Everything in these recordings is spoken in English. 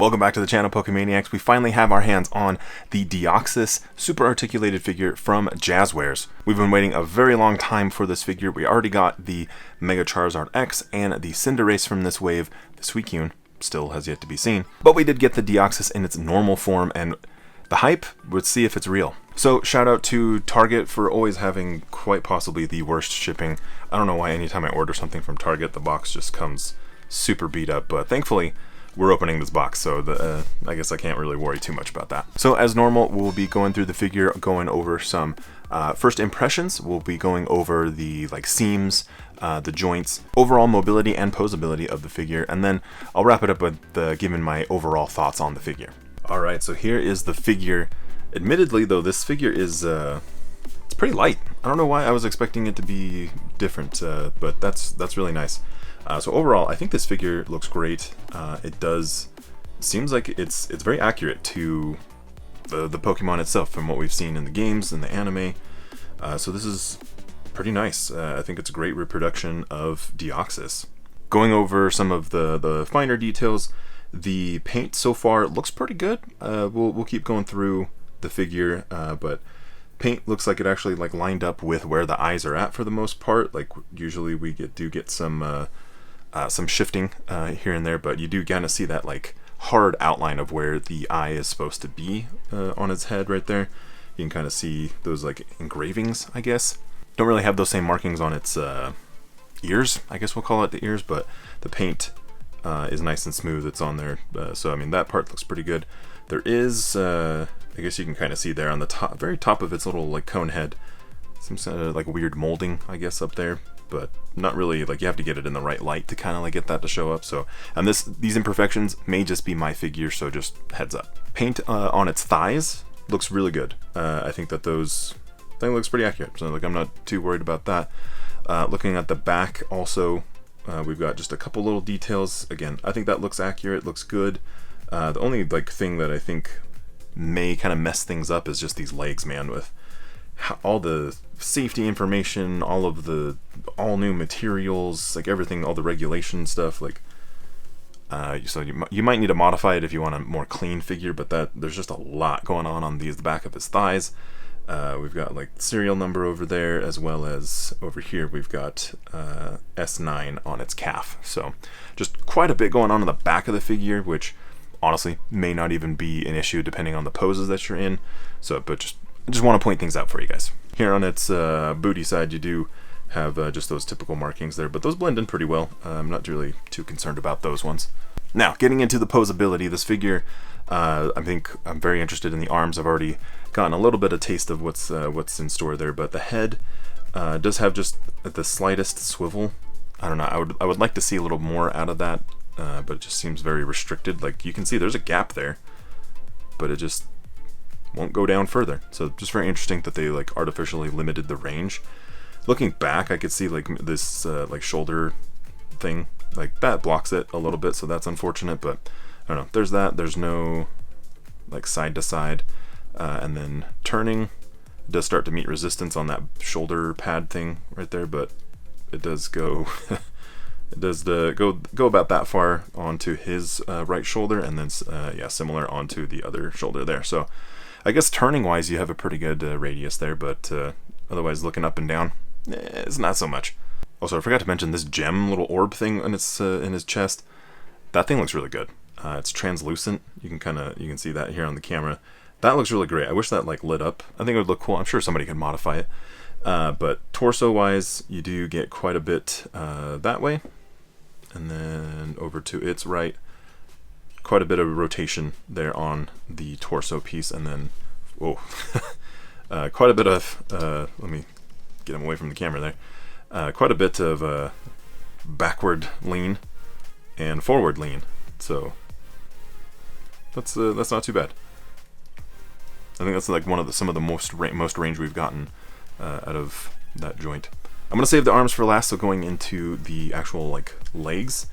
Welcome back to the channel, Pokemaniacs. We finally have our hands on the Deoxys super articulated figure from Jazwares. We've been waiting a very long time for this figure. We already got the Mega Charizard X and the Cinderace from this wave. The Suicune still has yet to be seen. But we did get the Deoxys in its normal form, and the hype, let's see if it's real. So shout out to Target for always having quite possibly the worst shipping. I don't know why anytime I order something from Target, the box just comes super beat up, but thankfully we're opening this box, so I guess I can't really worry too much about that. So as normal, we'll be going through the figure, going over some first impressions. We'll be going over the seams, the joints, overall mobility and poseability of the figure, and then I'll wrap it up with giving my overall thoughts on the figure. Alright, so here is the figure. Admittedly though, this figure is it's pretty light. I don't know why I was expecting it to be different, but that's really nice. So overall, I think this figure looks great. Seems like it's very accurate to the Pokemon itself from what we've seen in the games and the anime. So this is pretty nice. I think it's a great reproduction of Deoxys. Going over some of the finer details, the paint so far looks pretty good. We'll keep going through the figure, but paint looks like it actually lined up with where the eyes are at for the most part. Usually we do get some shifting here and there, but you do kind of see that hard outline of where the eye is supposed to be on its head right there. You can kind of see those engravings, I guess. Don't really have those same markings on its ears, I guess we'll call it the ears, but the paint is nice and smooth. It's on there, so I mean that part looks pretty good. There is, I guess you can kind of see there on the top, very top of its little cone head, some sort of weird molding, I guess, up there. But not really, you have to get it in the right light to kind of get that to show up. So, and these imperfections may just be my figure, so just heads up. Paint on its thighs looks really good. I think that thing looks pretty accurate, so I'm not too worried about that. Looking at the back also, we've got just a couple little details. Again, I think that looks accurate, looks good. The only thing that I think may kind of mess things up is just these legs, man, with all the safety information, all of the all new materials, everything, all the regulation stuff. So you might need to modify it if you want a more clean figure, but there's just a lot going on the back of his thighs. We've got serial number over there, as well as over here we've got S9 on its calf. So just quite a bit going on the back of the figure, which honestly may not even be an issue depending on the poses that you're in. So, but I just want to point things out for you guys. Here on its booty side, you do have just those typical markings there, but those blend in pretty well. I'm not really too concerned about those ones. Now, getting into the posability, this figure, I think I'm very interested in the arms. I've already gotten a little bit of taste of what's in store there, but the head does have just the slightest swivel. I don't know. I would like to see a little more out of that, but it just seems very restricted. You can see there's a gap there, but it just won't go down further. So just very interesting that they artificially limited the range. Looking back, I could see this shoulder thing that blocks it a little bit, so that's unfortunate. But I don't know. There's that. There's no side to side, and then turning does start to meet resistance on that shoulder pad thing right there, but it does go. It does go about that far onto his right shoulder, and then yeah, similar onto the other shoulder there. So I guess turning wise, you have a pretty good radius there, but otherwise looking up and down, it's not so much. Also, I forgot to mention this gem little orb thing in his chest. That thing looks really good. It's translucent. You can see that here on the camera. That looks really great. I wish that lit up. I think it would look cool. I'm sure somebody could modify it. But torso wise, you do get quite a bit that way, and then over to its right, quite a bit of rotation there on the torso piece, and then whoa, quite a bit of let me get him away from the camera there. Quite a bit of backward lean and forward lean, so that's not too bad. I think that's one of some of the most range we've gotten out of that joint. I'm gonna save the arms for last, so going into the actual legs,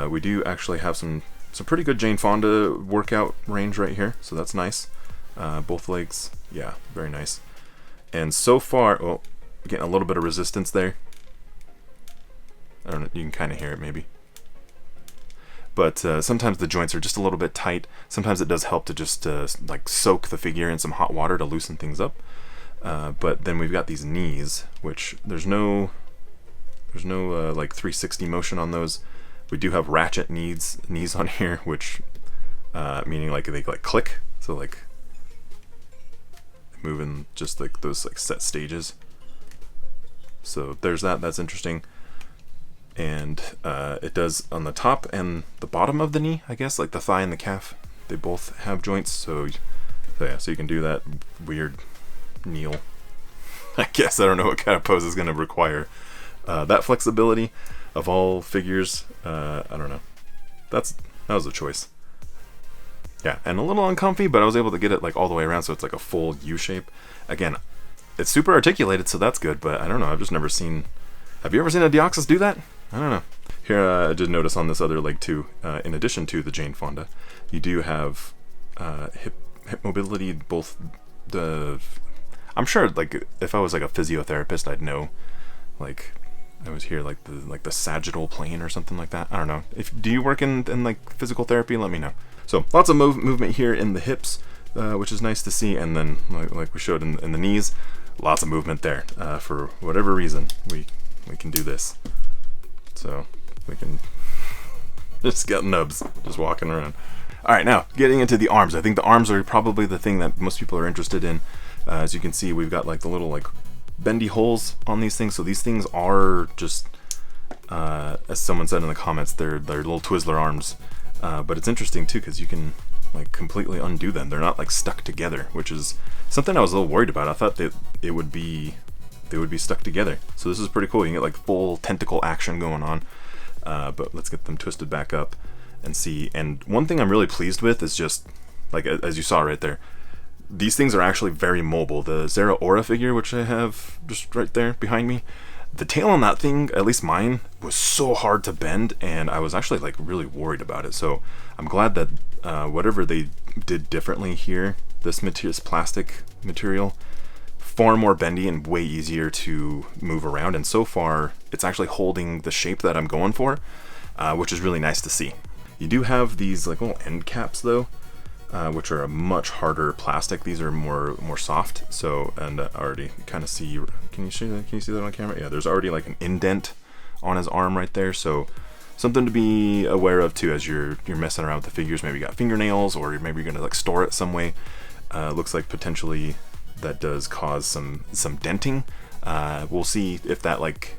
we do actually have some pretty good Jane Fonda workout range right here, so that's nice. Both legs, yeah, very nice. And so far, oh, getting a little bit of resistance there. I don't know, you can kind of hear it maybe. but sometimes the joints are just a little bit tight. Sometimes it does help to just like soak the figure in some hot water to loosen things up. But then we've got these knees, which there's no like 360 motion on those. We do have ratchet knees on here, which meaning like they like click, so like moving just like those like set stages. So there's that. That's interesting. And it does on the top and the bottom of the knee, I guess, like the thigh and the calf. They both have joints, so yeah, so you can do that weird kneel. I guess I don't know what kind of pose is going to require that flexibility of all figures. I don't know. That was a choice. Yeah, and a little uncomfy, but I was able to get it like all the way around, so it's like a full U shape. Again, it's super articulated, so that's good. But I don't know. I've just never seen. Have you ever seen a Deoxys do that? I don't know. Here, I did notice on this other leg too. In addition to the Jane Fonda, you do have hip mobility. Both the. I'm sure, like, if I was like a physiotherapist, I'd know. Like, I was here like the sagittal plane or something like that. I don't know. Do you work in like physical therapy? Let me know. So lots of movement here in the hips, which is nice to see, and then like we showed in the knees, lots of movement there. For whatever reason, we can do this. So we can just get nubs just walking around. All right, now getting into the arms. I think the arms are probably the thing that most people are interested in. As you can see, we've got like the little like bendy holes on these things. So these things are just, as someone said in the comments, they're little Twizzler arms. But it's interesting too because you can like completely undo them. They're not like stuck together, which is something I was a little worried about. I thought that they would be stuck together. So this is pretty cool. You can get like full tentacle action going on. But let's get them twisted back up and see. And one thing I'm really pleased with is just like as you saw right there, these things are actually very mobile. The Zera Aura figure, which I have just right there behind me, the tail on that thing, at least mine, was so hard to bend, and I was actually like really worried about it. So I'm glad that whatever they did differently here, this plastic material, far more bendy and way easier to move around. And so far, it's actually holding the shape that I'm going for, which is really nice to see. You do have these like little end caps though, which are a much harder plastic. These are more soft. So, and already kind of see. Can you see that on camera? Yeah, there's already like an indent on his arm right there. So, something to be aware of too as you're messing around with the figures. Maybe you got fingernails, or maybe you're gonna like store it some way. Looks like potentially that does cause some denting. We'll see if that like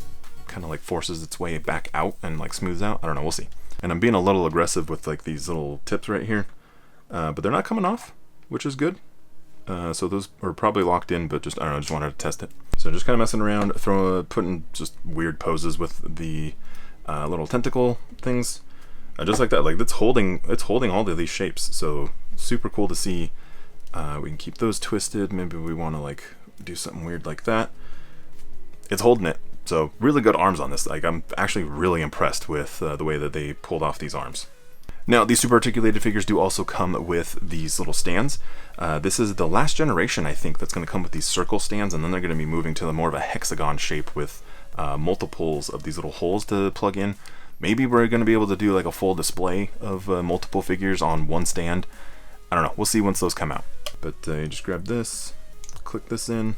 kind of like forces its way back out and like smooths out. I don't know. We'll see. And I'm being a little aggressive with like these little tips right here. But they're not coming off, which is good. So those are probably locked in, but just, I don't know, just wanted to test it. So just kind of messing around, putting just weird poses with the little tentacle things. Just like that, like it's holding all of these shapes. So super cool to see. We can keep those twisted. Maybe we want to like do something weird like that. It's holding it. So really good arms on this. Like I'm actually really impressed with the way that they pulled off these arms. Now, these super articulated figures do also come with these little stands. This is the last generation, I think, that's going to come with these circle stands, and then they're going to be moving to more of a hexagon shape with multiples of these little holes to plug in. Maybe we're going to be able to do like a full display of multiple figures on one stand. I don't know. We'll see once those come out. But you just grab this, click this in,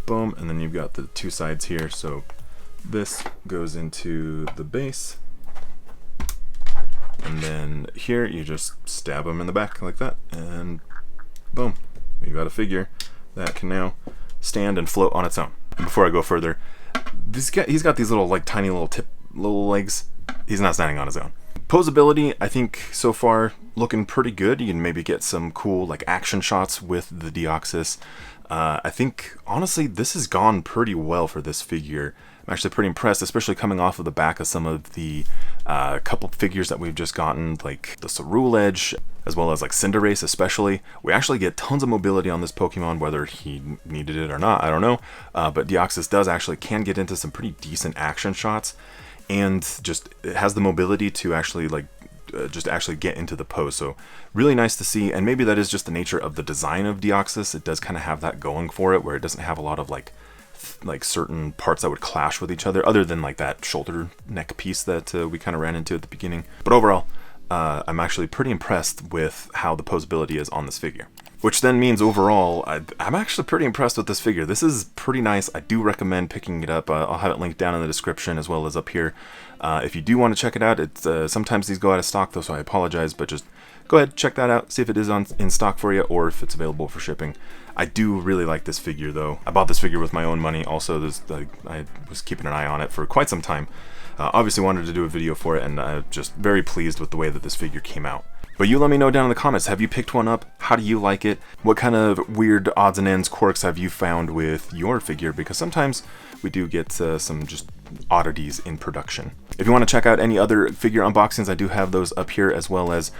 boom, and then you've got the two sides here. So this goes into the base. And then here you just stab them in the back like that, and boom, you've got a figure that can now stand and float on its own. And before I go further, he's got these little like tiny little legs. He's not standing on his own. Poseability, I think so far looking pretty good. You can maybe get some cool like action shots with the Deoxys. I think honestly this has gone pretty well for this figure. I'm actually pretty impressed, especially coming off of the back of some of the couple figures that we've just gotten, like the Cerule Edge, as well as like Cinderace especially. We actually get tons of mobility on this Pokemon, whether he needed it or not, I don't know. But Deoxys can get into some pretty decent action shots, and just it has the mobility to actually like just actually get into the pose. So really nice to see, and maybe that is just the nature of the design of Deoxys. It does kind of have that going for it, where it doesn't have a lot of like certain parts that would clash with each other, other than like that shoulder neck piece that we kind of ran into at the beginning. But overall, I'm actually pretty impressed with how the posability is on this figure. Which then means overall, I'm actually pretty impressed with this figure. This is pretty nice. I do recommend picking it up. I'll have it linked down in the description as well as up here. If you do want to check it out, it's sometimes these go out of stock though, so I apologize, but just go ahead, check that out, see if it is in stock for you or if it's available for shipping. I do really like this figure though. I bought this figure with my own money. Also, I was keeping an eye on it for quite some time. Obviously wanted to do a video for it, and I'm just very pleased with the way that this figure came out. But you let me know down in the comments, have you picked one up? How do you like it? What kind of weird odds and ends, quirks have you found with your figure? Because sometimes we do get some just oddities in production. If you want to check out any other figure unboxings, I do have those up here, as well as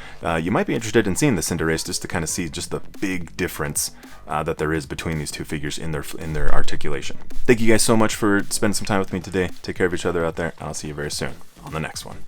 you might be interested in seeing the Cinderace just to kind of see just the big difference that there is between these two figures in their articulation. Thank you guys so much for spending some time with me today. Take care of each other out there. I'll see you very soon on the next one.